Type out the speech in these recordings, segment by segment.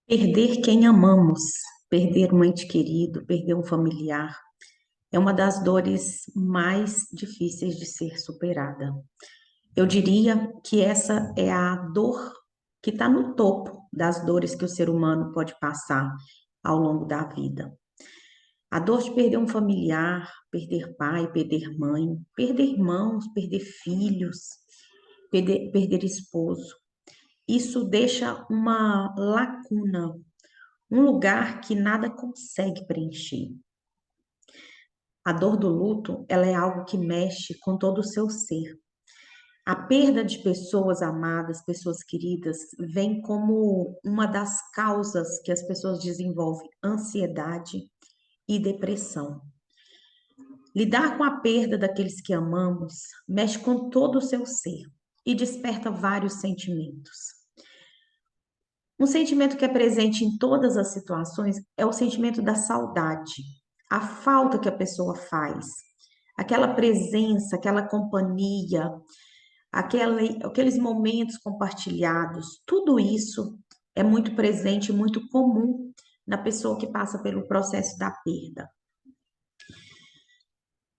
Perder quem amamos, perder um ente querido, perder um familiar, é uma das dores mais difíceis de ser superada. Eu diria que essa é a dor que está no topo das dores que o ser humano pode passar ao longo da vida. A dor de perder um familiar, perder pai, perder mãe, perder irmãos, perder filhos, perder esposo. Isso deixa uma lacuna, um lugar que nada consegue preencher. A dor do luto, ela é algo que mexe com todo o seu ser. A perda de pessoas amadas, pessoas queridas, vem como uma das causas que as pessoas desenvolvem ansiedade e depressão. Lidar com a perda daqueles que amamos mexe com todo o seu ser e desperta vários sentimentos. Um sentimento que é presente em todas as situações é o sentimento da saudade, a falta que a pessoa faz, aquela presença, aquela companhia, aqueles momentos compartilhados, tudo isso é muito presente, muito comum na pessoa que passa pelo processo da perda.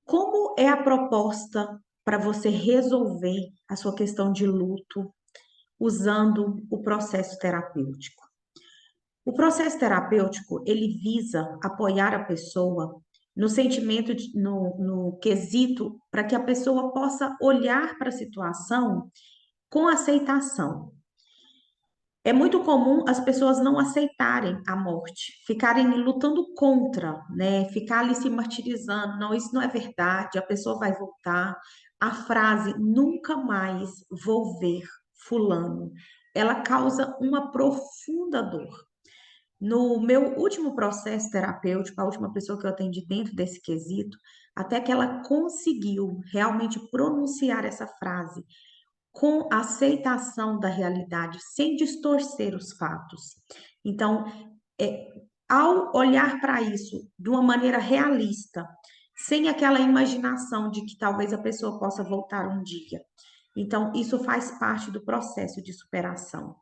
Como é a proposta para você resolver a sua questão de luto usando o processo terapêutico? O processo terapêutico, ele visa apoiar a pessoa no sentimento, no quesito, para que a pessoa possa olhar para a situação com aceitação. É muito comum as pessoas não aceitarem a morte, ficarem lutando contra, né? Ficar ali se martirizando. Não, isso não é verdade, a pessoa vai voltar. A frase nunca mais vou ver fulano, ela causa uma profunda dor. No meu último processo terapêutico, a última pessoa que eu atendi dentro desse quesito, até que ela conseguiu realmente pronunciar essa frase com aceitação da realidade, sem distorcer os fatos. Então, é, ao olhar para isso de uma maneira realista, sem aquela imaginação de que talvez a pessoa possa voltar um dia. Então, isso faz parte do processo de superação.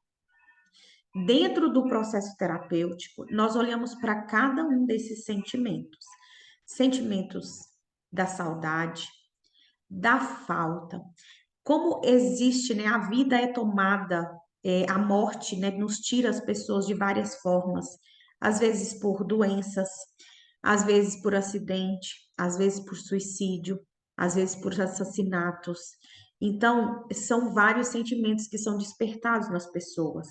Dentro do processo terapêutico, nós olhamos para cada um desses sentimentos. Sentimentos da saudade, da falta. Como existe, né? A vida é tomada, a morte, né, nos tira as pessoas de várias formas. Às vezes por doenças, às vezes por acidente, às vezes por suicídio, às vezes por assassinatos. Então, são vários sentimentos que são despertados nas pessoas.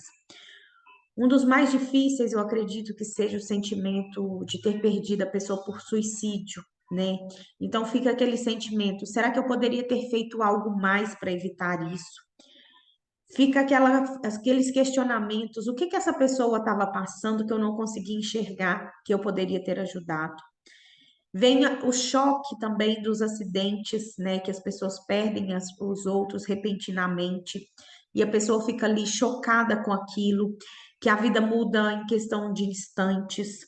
Um dos mais difíceis, eu acredito que seja o sentimento de ter perdido a pessoa por suicídio, né? Então fica aquele sentimento: será que eu poderia ter feito algo mais para evitar isso? Fica aqueles questionamentos: o que que essa pessoa estava passando que eu não consegui enxergar, que eu poderia ter ajudado? Vem o choque também dos acidentes, né? Que as pessoas perdem os outros repentinamente e a pessoa fica ali chocada com aquilo, que a vida muda em questão de instantes.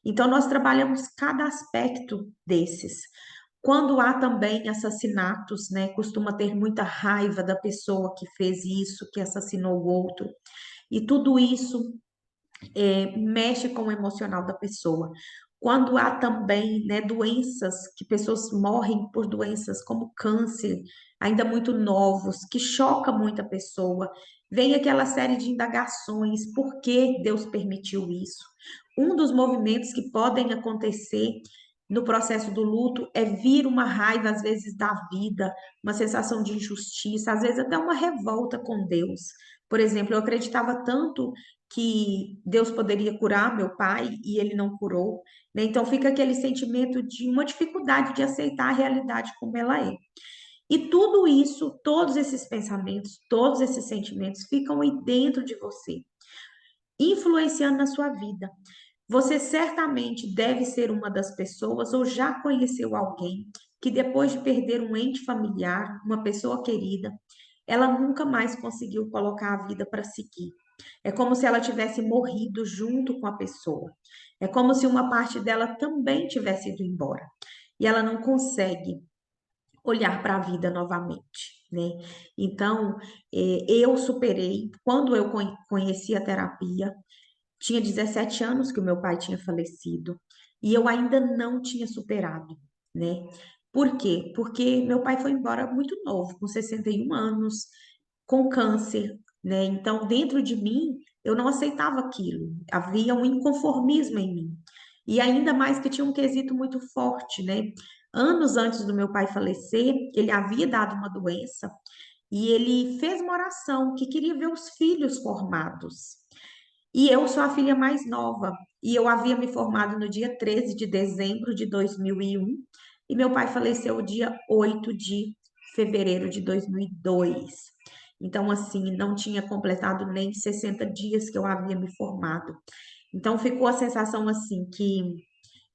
Então, nós trabalhamos cada aspecto desses. Quando há também assassinatos, né? Costuma ter muita raiva da pessoa que fez isso, que assassinou o outro. E tudo isso mexe com o emocional da pessoa. Quando há também, né, doenças, que pessoas morrem por doenças como câncer, ainda muito novos, que choca muito a pessoa, vem aquela série de indagações, por que Deus permitiu isso? Um dos movimentos que podem acontecer no processo do luto é vir uma raiva, às vezes, da vida, uma sensação de injustiça, às vezes até uma revolta com Deus. Por exemplo, eu acreditava tanto que Deus poderia curar meu pai e ele não curou, né? Então fica aquele sentimento de uma dificuldade de aceitar a realidade como ela é. E tudo isso, todos esses pensamentos, todos esses sentimentos ficam aí dentro de você, influenciando na sua vida. Você certamente deve ser uma das pessoas ou já conheceu alguém que depois de perder um ente familiar, uma pessoa querida, ela nunca mais conseguiu colocar a vida para seguir. É como se ela tivesse morrido junto com a pessoa. É como se uma parte dela também tivesse ido embora. E ela não consegue olhar para a vida novamente, né? Então, eu superei, quando eu conheci a terapia, Tinha 17 anos que o meu pai tinha falecido e eu ainda não tinha superado, né? Por quê? Porque meu pai foi embora muito novo, com 61 anos, com câncer, né? Então, dentro de mim, eu não aceitava aquilo. Havia um inconformismo em mim. E ainda mais que tinha um quesito muito forte, né? Anos antes do meu pai falecer, ele havia dado uma doença e ele fez uma oração que queria ver os filhos formados. E eu sou a filha mais nova. E eu havia me formado no dia 13 de dezembro de 2001. E meu pai faleceu dia 8 de fevereiro de 2002. Então, assim, não tinha completado nem 60 dias que eu havia me formado. Então, ficou a sensação, assim, que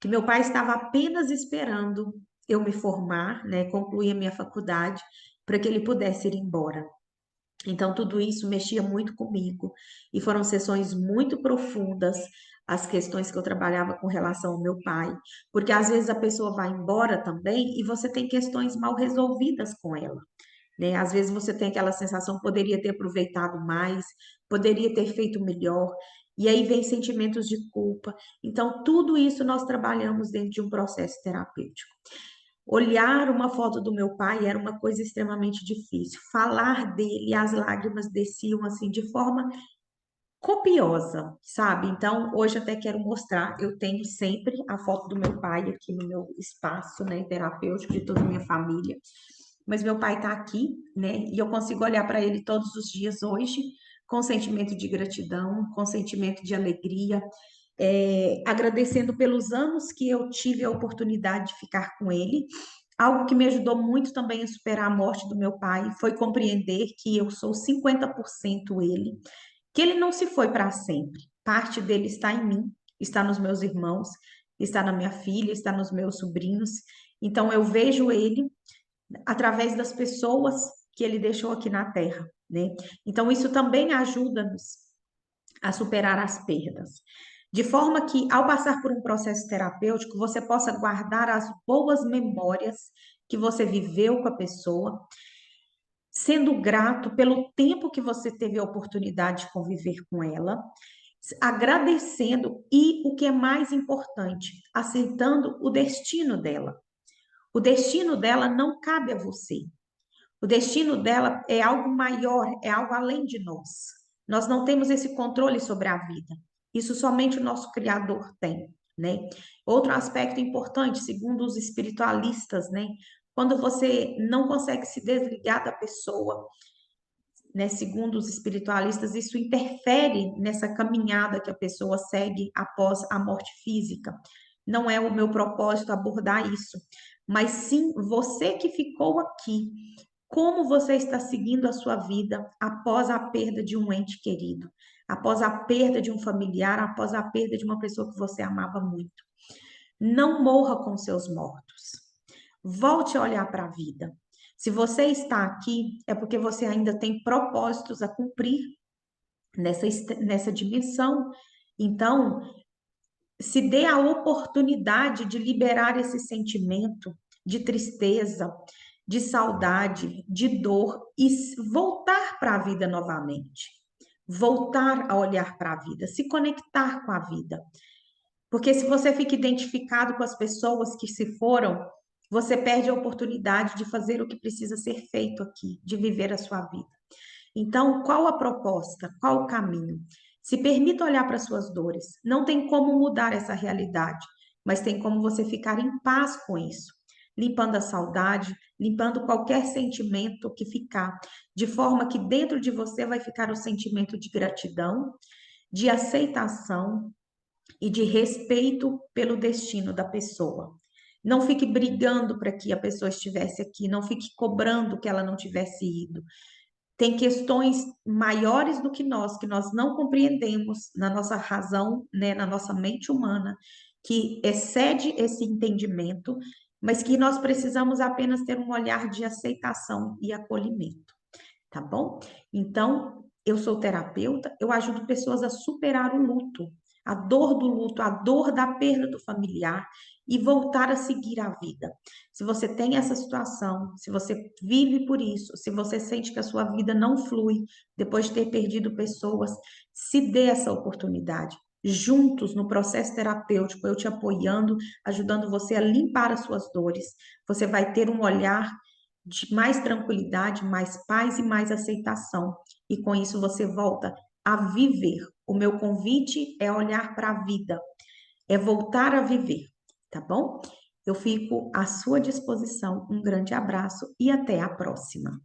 meu pai estava apenas esperando eu me formar, né, concluir a minha faculdade, para que ele pudesse ir embora. Então, tudo isso mexia muito comigo e foram sessões muito profundas, as questões que eu trabalhava com relação ao meu pai, porque às vezes a pessoa vai embora também e você tem questões mal resolvidas com ela, né? Às vezes você tem aquela sensação, poderia ter aproveitado mais, poderia ter feito melhor, e aí vem sentimentos de culpa. Então, tudo isso nós trabalhamos dentro de um processo terapêutico. Olhar uma foto do meu pai era uma coisa extremamente difícil. Falar dele, as lágrimas desciam assim de forma copiosa, sabe? Então, hoje até quero mostrar, eu tenho sempre a foto do meu pai aqui no meu espaço, né, terapêutico de toda a minha família. Mas meu pai tá aqui, né? E eu consigo olhar para ele todos os dias hoje com sentimento de gratidão, com sentimento de alegria, agradecendo pelos anos que eu tive a oportunidade de ficar com ele. Algo que me ajudou muito também a superar a morte do meu pai foi compreender que eu sou 50% ele, que ele não se foi para sempre. Parte dele está em mim, está nos meus irmãos, está na minha filha, está nos meus sobrinhos. Então eu vejo ele através das pessoas que ele deixou aqui na Terra, né? Então isso também ajuda-nos a superar as perdas. De forma que, ao passar por um processo terapêutico, você possa guardar as boas memórias que você viveu com a pessoa, sendo grato pelo tempo que você teve a oportunidade de conviver com ela, agradecendo e, o que é mais importante, aceitando o destino dela. O destino dela não cabe a você. O destino dela é algo maior, é algo além de nós. Nós não temos esse controle sobre a vida. Isso somente o nosso Criador tem, né? Outro aspecto importante, segundo os espiritualistas, né? Quando você não consegue se desligar da pessoa, né? Segundo os espiritualistas, isso interfere nessa caminhada que a pessoa segue após a morte física. Não é o meu propósito abordar isso, mas sim você que ficou aqui, como você está seguindo a sua vida após a perda de um ente querido, após a perda de um familiar, após a perda de uma pessoa que você amava muito. Não morra com seus mortos. Volte a olhar para a vida. Se você está aqui, é porque você ainda tem propósitos a cumprir nessa dimensão. Então, se dê a oportunidade de liberar esse sentimento de tristeza, de saudade, de dor e voltar para a vida novamente. Voltar a olhar para a vida, se conectar com a vida. Porque se você fica identificado com as pessoas que se foram, você perde a oportunidade de fazer o que precisa ser feito aqui, de viver a sua vida. Então, qual a proposta? Qual o caminho? Se permita olhar para suas dores. Não tem como mudar essa realidade, mas tem como você ficar em paz com isso, limpando a saudade, limpando qualquer sentimento que ficar, de forma que dentro de você vai ficar o sentimento de gratidão, de aceitação e de respeito pelo destino da pessoa. Não fique brigando para que a pessoa estivesse aqui, não fique cobrando que ela não tivesse ido. Tem questões maiores do que nós não compreendemos na nossa razão, né, na nossa mente humana, que excede esse entendimento, mas que nós precisamos apenas ter um olhar de aceitação e acolhimento, tá bom? Então, eu sou terapeuta, eu ajudo pessoas a superar o luto, a dor do luto, a dor da perda do familiar e voltar a seguir a vida. Se você tem essa situação, se você vive por isso, se você sente que a sua vida não flui depois de ter perdido pessoas, se dê essa oportunidade. juntos no processo terapêutico, eu te apoiando, ajudando você a limpar as suas dores. Você vai ter um olhar de mais tranquilidade, mais paz e mais aceitação. E com isso você volta a viver. O meu convite é olhar para a vida, é voltar a viver, tá bom? Eu fico à sua disposição. Um grande abraço e até a próxima.